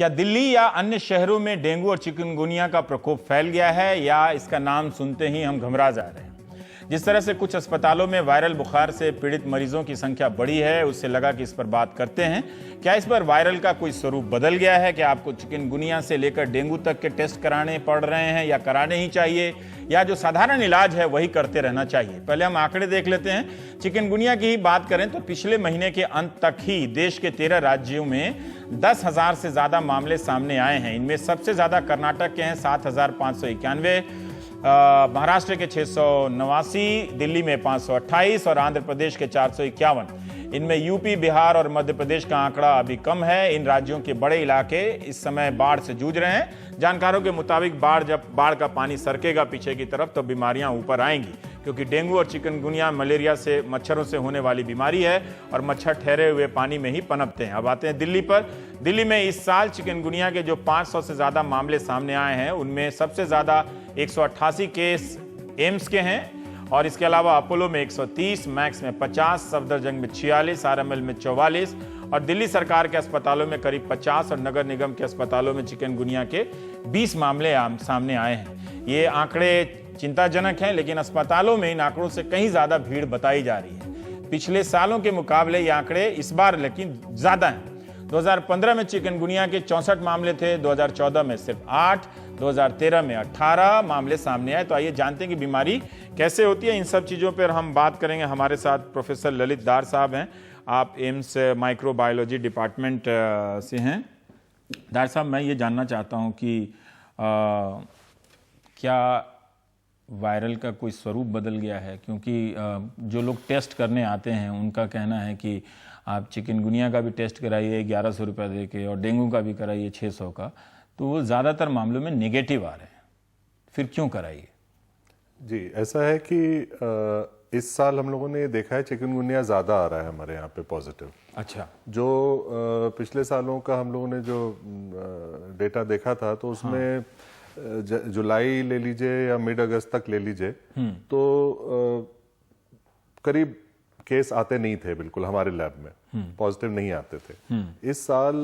क्या दिल्ली या अन्य शहरों में डेंगू और चिकनगुनिया का प्रकोप फैल गया है या इसका नाम सुनते ही हम घबरा जा रहे हैं? जिस तरह से कुछ अस्पतालों में वायरल बुखार से पीड़ित मरीजों की संख्या बढ़ी है, उससे लगा कि इस पर बात करते हैं। क्या इस पर वायरल का कोई स्वरूप बदल गया है? क्या आपको चिकनगुनिया से लेकर डेंगू तक के टेस्ट कराने पड़ रहे हैं या कराने ही चाहिए, या जो साधारण इलाज है वही करते रहना चाहिए? पहले हम आंकड़े देख लेते हैं। चिकनगुनिया की ही बात करें तो पिछले महीने के अंत तक ही देश के 13 राज्यों में 10,000 से ज्यादा मामले सामने आए हैं। इनमें सबसे ज्यादा कर्नाटक के हैं 7,591, महाराष्ट्र के 689, दिल्ली में 528 और आंध्र प्रदेश के 451। इनमें यूपी, बिहार और मध्य प्रदेश का आंकड़ा अभी कम है। इन राज्यों के बड़े इलाके इस समय बाढ़ से जूझ रहे हैं। जानकारों के मुताबिक जब बाढ़ का पानी सरकेगा पीछे की तरफ तो बीमारियां ऊपर आएंगी, क्योंकि डेंगू और चिकनगुनिया मलेरिया से, मच्छरों से होने वाली बीमारी है और मच्छर ठहरे हुए पानी में ही पनपते हैं। अब आते हैं दिल्ली पर। दिल्ली में इस साल चिकनगुनिया के जो 500 से ज्यादा मामले सामने आए हैं, उनमें सबसे ज्यादा 188 केस एम्स के हैं और इसके अलावा अपोलो में 130, मैक्स में 50, सफदरजंग में 46, आरएमएल में 44 और दिल्ली सरकार के अस्पतालों में करीब 50 और नगर निगम के अस्पतालों में चिकनगुनिया के 20 मामले सामने आए हैं। ये आंकड़े चिंताजनक हैं, लेकिन अस्पतालों में इन आंकड़ों से कहीं ज्यादा भीड़ बताई जा रही है। पिछले सालों के मुकाबले ये आंकड़े इस बार लेकिन ज्यादा हैं। 2015 में चिकनगुनिया के 64 मामले थे, 2014 में सिर्फ 8, 2013 में 18 मामले सामने आए। तो आइए जानते हैं कि बीमारी कैसे होती है। इन सब चीज़ों पर हम बात करेंगे। हमारे साथ प्रोफेसर ललित दार साहब हैं। आप एम्स माइक्रोबायोलॉजी डिपार्टमेंट से हैं। दार साहब, मैं ये जानना चाहता हूँ कि क्या वायरल का कोई स्वरूप बदल गया है? क्योंकि जो लोग टेस्ट करने आते हैं उनका कहना है कि आप चिकनगुनिया का भी टेस्ट कराइए 1100 रुपये दे के और डेंगू का भी कराइए 600 का, तो वो ज़्यादातर मामलों में नेगेटिव आ रहे हैं। फिर क्यों कराइए? जी, ऐसा है कि इस साल हम लोगों ने देखा है चिकनगुनिया ज़्यादा आ रहा है हमारे यहाँ पे पॉजिटिव। अच्छा। जो पिछले सालों का हम लोगों ने जो डेटा देखा था तो उसमें जुलाई ले लीजिए या मिड अगस्त तक ले लीजिए तो करीब केस आते नहीं थे बिल्कुल हमारे लैब में, पॉजिटिव नहीं आते थे। इस साल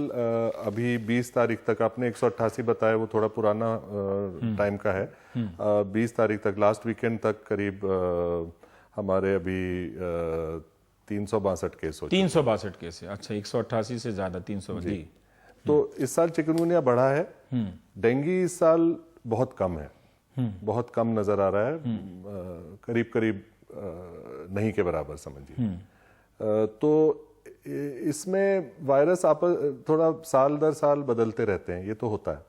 अभी 20 तारीख तक, आपने 188 बताया, वो थोड़ा पुराना टाइम का है। 20 तारीख तक, लास्ट वीकेंड तक करीब हमारे अभी 362 केस हो 362 केस है। अच्छा, 188 से ज्यादा 300 जी। तो इस साल चिकनगुनिया बढ़ा है। डेंगू इस साल बहुत कम है, बहुत कम नजर आ रहा है, करीब करीब नहीं के बराबर समझिए। तो इसमें वायरस आप थोड़ा साल दर साल बदलते रहते हैं, ये तो होता है।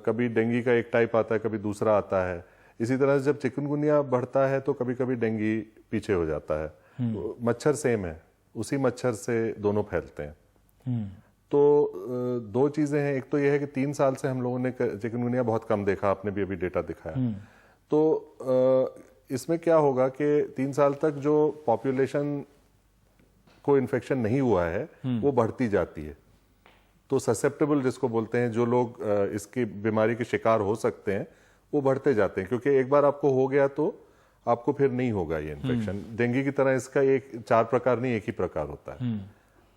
कभी डेंगू का एक टाइप आता है, कभी दूसरा आता है। इसी तरह से जब चिकनगुनिया बढ़ता है तो कभी कभी डेंगू पीछे हो जाता है। तो मच्छर सेम है, उसी मच्छर से दोनों फैलते हैं। तो दो चीजें हैं। एक तो यह है कि 3 साल से हम लोगों ने चिकनगुनिया बहुत कम देखा, आपने भी अभी डेटा दिखाया। तो इसमें क्या होगा कि 3 साल तक जो पॉपुलेशन को इन्फेक्शन नहीं हुआ है वो बढ़ती जाती है। तो ससेप्टेबल जिसको बोलते हैं, जो लोग इसकी बीमारी के शिकार हो सकते हैं, वो बढ़ते जाते हैं। क्योंकि एक बार आपको हो गया तो आपको फिर नहीं होगा ये इन्फेक्शन। डेंगू की तरह इसका 4 प्रकार नहीं, एक ही प्रकार होता है।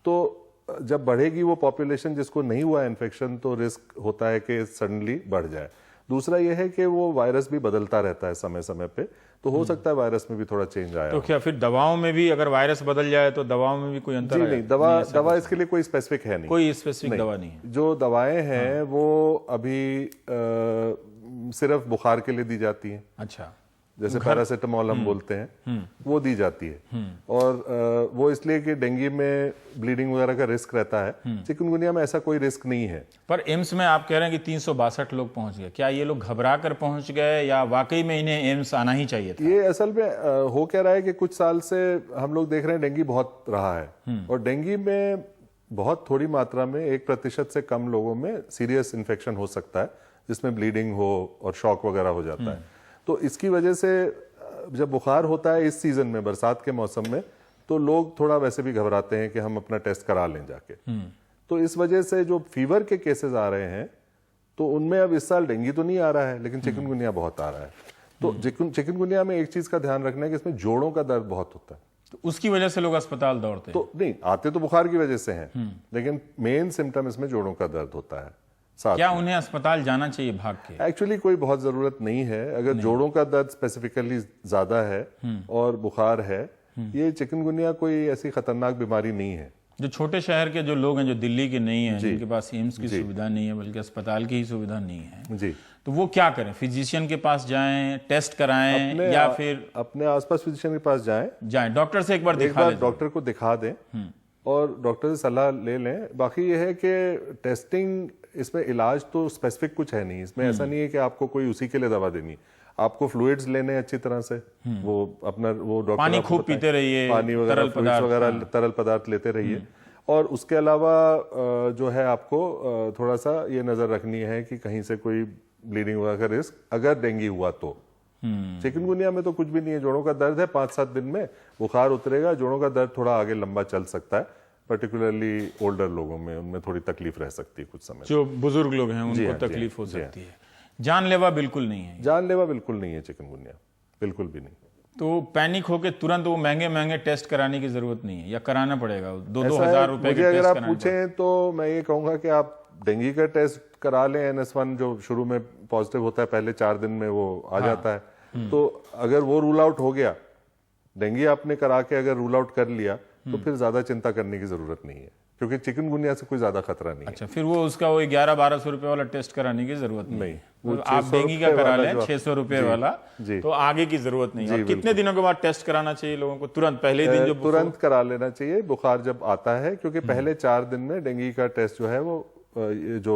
तो जब बढ़ेगी वो पॉपुलेशन जिसको नहीं हुआ इन्फेक्शन, तो रिस्क होता है कि सडनली बढ़ जाए। दूसरा यह है कि वो वायरस भी बदलता रहता है समय समय पे, तो हो सकता है वायरस में भी थोड़ा चेंज आया। तो क्या फिर दवाओं में भी अगर वायरस बदल जाए तो दवाओं में भी कोई अंतर? जी नहीं, दवा इसके लिए कोई स्पेसिफिक है नहीं, कोई स्पेसिफिक दवा नहीं है। जो दवाएं हैं वो अभी सिर्फ बुखार के लिए दी जाती हैं। अच्छा। जैसे पैरासिटामोल हम बोलते हैं, वो दी जाती है। और वो इसलिए कि डेंगू में ब्लीडिंग वगैरह का रिस्क रहता है, चिकनगुनिया में ऐसा कोई रिस्क नहीं है। पर एम्स में आप कह रहे हैं कि 362 लोग पहुंच गए। क्या ये लोग घबरा कर पहुंच गए या वाकई में इन्हें एम्स आना ही चाहिए था? ये असल में हो क्या रहा है कि कुछ साल से हम लोग देख रहे हैं डेंगू बहुत रहा है, और डेंगू में बहुत थोड़ी मात्रा में 1% से कम लोगों में सीरियस इन्फेक्शन हो सकता है, जिसमें ब्लीडिंग हो और शॉक वगैरह हो जाता है। तो इसकी वजह से जब बुखार होता है इस सीजन में, बरसात के मौसम में, तो लोग थोड़ा वैसे भी घबराते हैं कि हम अपना टेस्ट करा लें जाके। तो इस वजह से जो फीवर के केसेस आ रहे हैं, तो उनमें अब इस साल डेंगू तो नहीं आ रहा है, लेकिन चिकनगुनिया बहुत आ रहा है। तो चिकनगुनिया में एक चीज का ध्यान रखना है कि इसमें जोड़ों का दर्द बहुत होता है। तो उसकी वजह से लोग अस्पताल दौड़ते हैं। तो नहीं, आते तो बुखार की वजह से हैं, लेकिन मेन सिम्टम इसमें जोड़ों का दर्द होता है साथ क्या में। उन्हें अस्पताल जाना चाहिए भाग के? एक्चुअली कोई बहुत जरूरत नहीं है। अगर जोड़ों का दर्द स्पेसिफिकली ज्यादा है और बुखार है, ये चिकनगुनिया कोई ऐसी खतरनाक बीमारी नहीं है। जो छोटे शहर के जो लोग हैं, जो दिल्ली के नहीं हैं, जिनके पास एम्स की सुविधा नहीं है, बल्कि अस्पताल की ही सुविधा नहीं है, जी, तो वो क्या करें? फिजिशियन के पास जाएं, टेस्ट कराएं, या फिर अपने आसपास फिजिशियन के पास जाएं डॉक्टर से एक बार दिखा लें? डॉक्टर को दिखा दें और डॉक्टर से सलाह ले लें। बाकी ये है कि टेस्टिंग, इसमें इलाज तो स्पेसिफिक कुछ है नहीं। इसमें ऐसा नहीं है कि आपको कोई उसी के लिए दवा देनी। आपको फ्लूइड्स लेने अच्छी तरह से, वो अपना वो डॉक्टर पानी आपको खूब बताएं। पीते रहिए, पानी वगैरह, तरल फ्लूइड्स पदार्थ, वगैरह, तरल पदार्थ लेते रहिए। और उसके अलावा जो है आपको थोड़ा सा ये नजर रखनी है कि कहीं से कोई ब्लीडिंग वगैरह का रिस्क अगर डेंगू हुआ तो। चिकनगुनिया में तो कुछ भी नहीं है, जोड़ों का दर्द है, 5-7 दिन में बुखार उतरेगा। जोड़ों का दर्द थोड़ा आगे लंबा चल सकता है, पर्टिकुलरली ओल्डर लोगों में, उनमें थोड़ी तकलीफ रह सकती है कुछ समय। जो बुजुर्ग लोग हैं जी उनको हाँ, जी तकलीफ हाँ, हो जी हाँ। सकती है। जानलेवा बिल्कुल नहीं है। जानलेवा बिल्कुल नहीं है चिकनगुनिया, बिल्कुल भी नहीं। तो पैनिक होके तुरंत वो महंगे महंगे टेस्ट कराने की जरूरत नहीं है, या कराना पड़ेगा? 2-2 ऐसा है, हजार रुपए के मुझे अगर टेस्ट आप कराने पूछें तो मैं ये कहूंगा कि आप डेंगू का टेस्ट करा लें। NS1 जो शुरू में पॉजिटिव होता है, पहले 4 दिन में वो आ जाता है। तो अगर वो रूल आउट हो गया, डेंगू आपने करा के अगर रूल आउट कर लिया, तो फिर ज्यादा चिंता करने की जरूरत नहीं है, क्योंकि चिकनगुनिया से कोई ज्यादा खतरा नहीं है। अच्छा, फिर वो उसका वो 1100-1200 रुपए वाला टेस्ट कराने की जरूरत नहीं है। वो तो आप 600 डेंगू का रुपए करा वाला लें, जो 600 रुपए वाला, जी। तो आगे की जरूरत नहीं है। और कितने दिनों के बाद टेस्ट कराना चाहिए लोगों को? तुरंत पहले दिन जो तुरंत करा लेना चाहिए बुखार जब आता है, क्योंकि पहले 4 दिन में डेंगू का टेस्ट जो है वो ये जो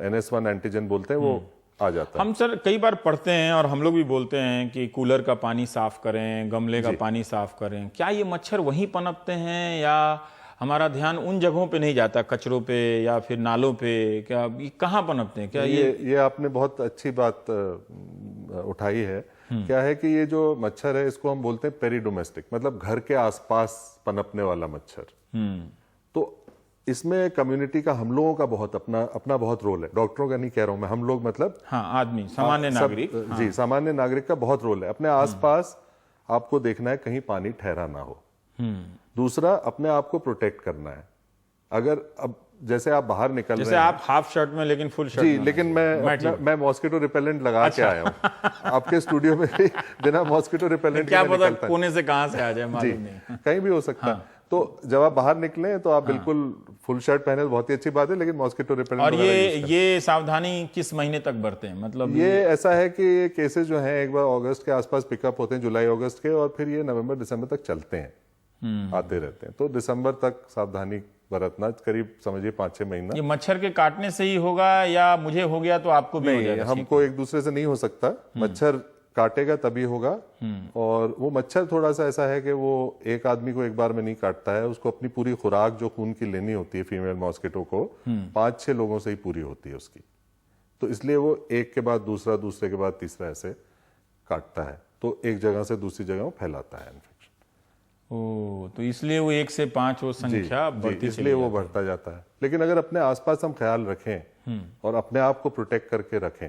NS1 एंटीजन बोलते हैं वो आ जाता है। हम सर कई बार पढ़ते हैं और हम लोग भी बोलते हैं कि कूलर का पानी साफ करें, गमले का पानी साफ करें। क्या ये मच्छर वहीं पनपते हैं, या हमारा ध्यान उन जगहों पे नहीं जाता, कचरों पे या फिर नालों पे? क्या ये कहाँ पनपते हैं? क्या ये आपने बहुत अच्छी बात उठाई है। क्या है कि ये जो मच्छर है, इसको हम बोलते हैं पेरीडोमेस्टिक, मतलब घर के आसपास पनपने वाला मच्छर। तो इसमें कम्युनिटी का, हम लोगों का बहुत अपना बहुत रोल है। डॉक्टरों का नहीं कह रहा हूं मैं, हम लोग मतलब हाँ, आदमी, सामान्य नागरिक। जी, सामान्य नागरिक का बहुत रोल है। अपने आसपास आपको देखना है कहीं पानी ठहरा ना हो। दूसरा, अपने आप को प्रोटेक्ट करना है। अगर अब जैसे आप बाहर निकल जैसे रहे हैं, आप हाफ शर्ट में लेकिन फुल शर्ट जी, में, लेकिन मैं मॉस्किटो रिपेलेंट लगा के आया हूँ। आपके स्टूडियो में भी बिना मॉस्किटो रिपेलेंट क्या के मैं पता निकलता कोने से कहां से आ जाए, जी, मालूम नहीं। कहीं भी हो सकता है। तो जब आप बाहर निकले तो आप बिल्कुल फुल शर्ट पहने, बहुत ही अच्छी बात है, लेकिन मॉस्किटो रिपेलेंट। और ये सावधानी किस महीने तक बरतें? मतलब ये ऐसा है कि ये केसेस जो हैं एक बार अगस्त के आसपास पिकअप होते हैं, जुलाई अगस्त के, और फिर ये नवंबर दिसंबर तक चलते हैं, आते रहते हैं। तो दिसंबर तक सावधानी बरतना, करीब समझिए 5-6 महीना। ये मच्छर के काटने से ही होगा, या मुझे हो गया तो आपको भी हो नहीं, जाएगा? हमको एक दूसरे से नहीं हो सकता। मच्छर काटेगा तभी होगा। और वो मच्छर थोड़ा सा ऐसा है कि वो एक आदमी को एक बार में नहीं काटता है, उसको अपनी पूरी खुराक जो खून की लेनी होती है फीमेल मॉस्किटो को, 5-6 लोगों से ही पूरी होती है उसकी। तो इसलिए वो एक के बाद दूसरा, दूसरे के बाद तीसरा ऐसे काटता है, तो एक जगह से दूसरी जगह फैलाता है इन्फेक्शन। ओ, तो इसलिए वो 1 से 5 वो संख्या बढ़ती, इसलिए वो बढ़ता जाता है। लेकिन अगर अपने आसपास हम ख्याल रखें और अपने आप को प्रोटेक्ट करके रखें,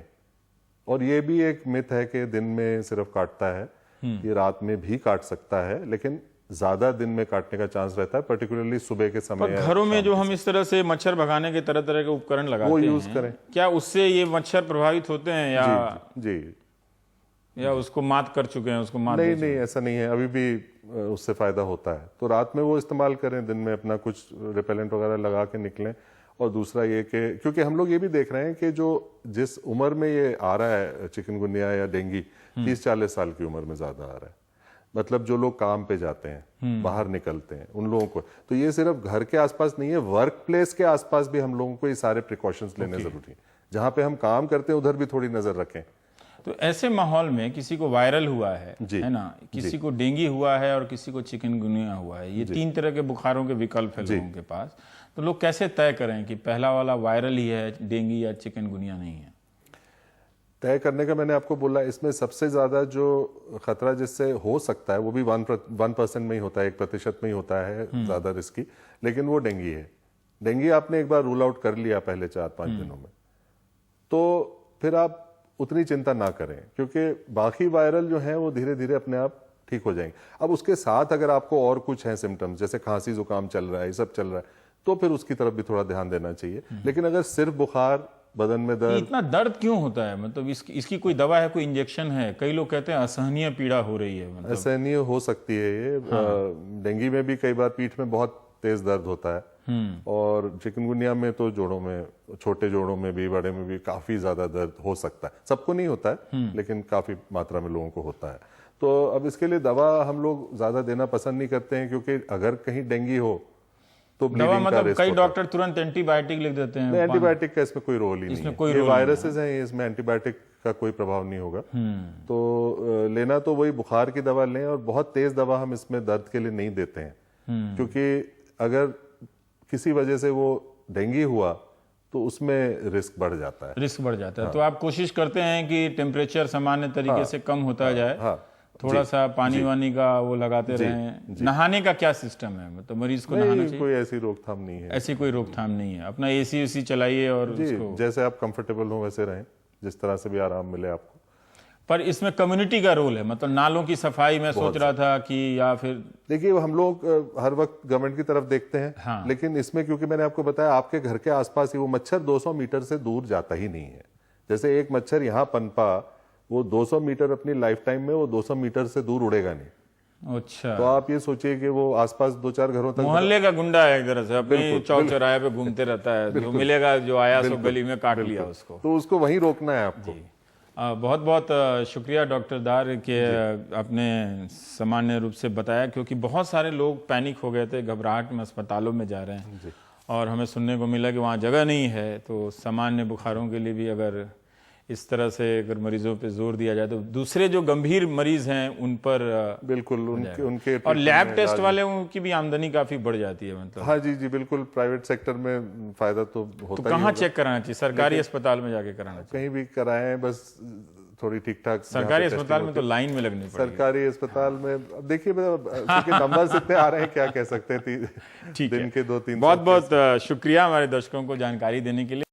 और ये भी एक मिथ है कि दिन में सिर्फ काटता है, ये रात में भी काट सकता है, लेकिन ज्यादा दिन में काटने का चांस रहता है, पर्टिकुलरली सुबह के समय। पर घरों में जो हम इस तरह से मच्छर भगाने के तरह तरह के उपकरण लगाते वो हैं, यूज करें। क्या उससे ये मच्छर प्रभावित होते हैं, जी, या उसको मात कर चुके हैं, उसको मात नहीं, ऐसा नहीं है, अभी भी उससे फायदा होता है। तो रात में वो इस्तेमाल करें, दिन में अपना कुछ रिपेलेंट वगैरह लगा के निकलें। और दूसरा ये कि क्योंकि हम लोग ये भी देख रहे हैं कि जो जिस उम्र में ये आ रहा है चिकनगुनिया या डेंगू, 30-40 साल की उम्र में ज्यादा आ रहा है। मतलब जो लोग काम पे जाते हैं, बाहर निकलते हैं, उन लोगों को। तो ये सिर्फ घर के आसपास नहीं है, वर्क प्लेस के आसपास भी हम लोगों को ये सारे प्रिकॉशंस लेने जरूरी है। जहां पे हम काम करते हैं उधर भी थोड़ी नजर रखें। तो ऐसे माहौल में किसी को वायरल हुआ है ना, किसी को डेंगू हुआ है और किसी को चिकनगुनिया हुआ है, ये 3 तरह के बुखारों के विकल्प है लोगों के पास। तो लोग कैसे तय करें कि पहला वाला वायरल ही है, डेंगू या चिकनगुनिया नहीं है? तय करने का मैंने आपको बोला, इसमें सबसे ज्यादा जो खतरा जिससे हो सकता है वो भी 1% में ही होता है, 1% में ही होता है ज्यादा रिस्की, लेकिन वो डेंगू है। डेंगू आपने एक बार रूल आउट कर लिया पहले 4-5 दिनों में, तो फिर आप उतनी चिंता ना करें, क्योंकि बाकी वायरल जो है वो धीरे धीरे अपने आप ठीक हो जाएंगे। अब उसके साथ अगर आपको और कुछ है सिम्टम्स, जैसे खांसी जुकाम चल रहा है, ये सब चल रहा है, तो फिर उसकी तरफ भी थोड़ा ध्यान देना चाहिए। लेकिन अगर सिर्फ बुखार, बदन में दर्द, इतना दर्द क्यों होता है? मतलब इसकी कोई दवा है, कोई इंजेक्शन है? कई लोग कहते हैं असहनीय पीड़ा हो रही है। मतलब असहनीय हो सकती है ये। डेंगू में भी कई बार पीठ में बहुत तेज दर्द होता है, और चिकनगुनिया में तो जोड़ों में, छोटे जोड़ों में भी, बड़े में भी काफी ज्यादा दर्द हो सकता है। सबको नहीं होता है, लेकिन काफी मात्रा में लोगों को होता है। तो अब इसके लिए दवा हम लोग ज्यादा देना पसंद नहीं करते हैं, क्योंकि अगर कहीं डेंगू हो तो दवा ब्लीडिंग का मतलब रिस्क कई होता है। डॉक्टर तुरंत एंटीबायोटिक लिख देते हैं। एंटीबायोटिक का इसमें कोई रोल ही नहीं कोई है। ये वायरसेस हैं, इसमें एंटीबायोटिक का कोई प्रभाव नहीं होगा। तो लेना तो वही बुखार की दवा लें, और बहुत तेज दवा हम इसमें दर्द के लिए नहीं देते हैं, क्योंकि अगर किसी वजह से वो डेंगू हुआ तो उसमें रिस्क बढ़ जाता है। तो आप कोशिश करते हैं कि टेम्परेचर सामान्य तरीके से कम होता जाए। हाँ, थोड़ा सा पानी वानी का वो लगाते रहें। नहाने का क्या सिस्टम है? मतलब मरीज को नहाना चाहिए? कोई ऐसी रोकथाम नहीं है। ऐसी कोई रोकथाम नहीं है। अपना एसी उसी चलाइए और उसको, जैसे आप कंफर्टेबल हो वैसे रहें, जिस तरह से भी आराम मिले आपको। पर इसमें कम्युनिटी का रोल है। मतलब नालों की सफाई में सोच रहा था कि, या फिर देखिए हम लोग हर वक्त गवर्नमेंट की तरफ देखते हैं। हाँ। लेकिन इसमें क्योंकि मैंने आपको बताया, आपके घर के आसपास ही वो मच्छर 200 मीटर से दूर जाता ही नहीं है। जैसे एक मच्छर यहाँ पनपा, वो 200 मीटर अपनी लाइफ टाइम में वो 200 मीटर से दूर उड़ेगा नहीं। अच्छा, तो आप ये सोचिए कि वो आसपास 2-4 घरों तक, मोहल्ले का गुंडा है एक तरह से, अपने चौक चौराहे पे घूमते रहता है, जो मिलेगा, जो आया सो गली में काट लिया उसको। तो उसको वहीं रोकना है आपको। बहुत बहुत शुक्रिया डॉक्टर डार के आपने सामान्य रूप से बताया, क्योंकि बहुत सारे लोग पैनिक हो गए थे, घबराहट में अस्पतालों में जा रहे हैं, और हमें सुनने को मिला कि वहाँ जगह नहीं है। तो सामान्य बुखारों के लिए भी अगर इस तरह से अगर मरीजों पे जोर दिया जाए, तो दूसरे जो गंभीर मरीज हैं उन पर बिल्कुल उनके और लैब टेस्ट वाले की भी आमदनी काफी बढ़ जाती है। मतलब हाँ जी बिल्कुल, प्राइवेट सेक्टर में फायदा तो होता तो कहाँ चेक कराना चाहिए? सरकारी अस्पताल में जाके कराना चाहिए? कहीं भी कराएं, बस थोड़ी ठीक ठाक। सरकारी अस्पताल में तो लाइन में लगनी पड़ेगी। सरकारी अस्पताल में अब देखिए, क्योंकि नंबर्स इतने आ रहे हैं, क्या कह सकते हैं। ठीक है, दिन के 2-3 बहुत बहुत शुक्रिया हमारे दर्शकों को जानकारी देने के लिए।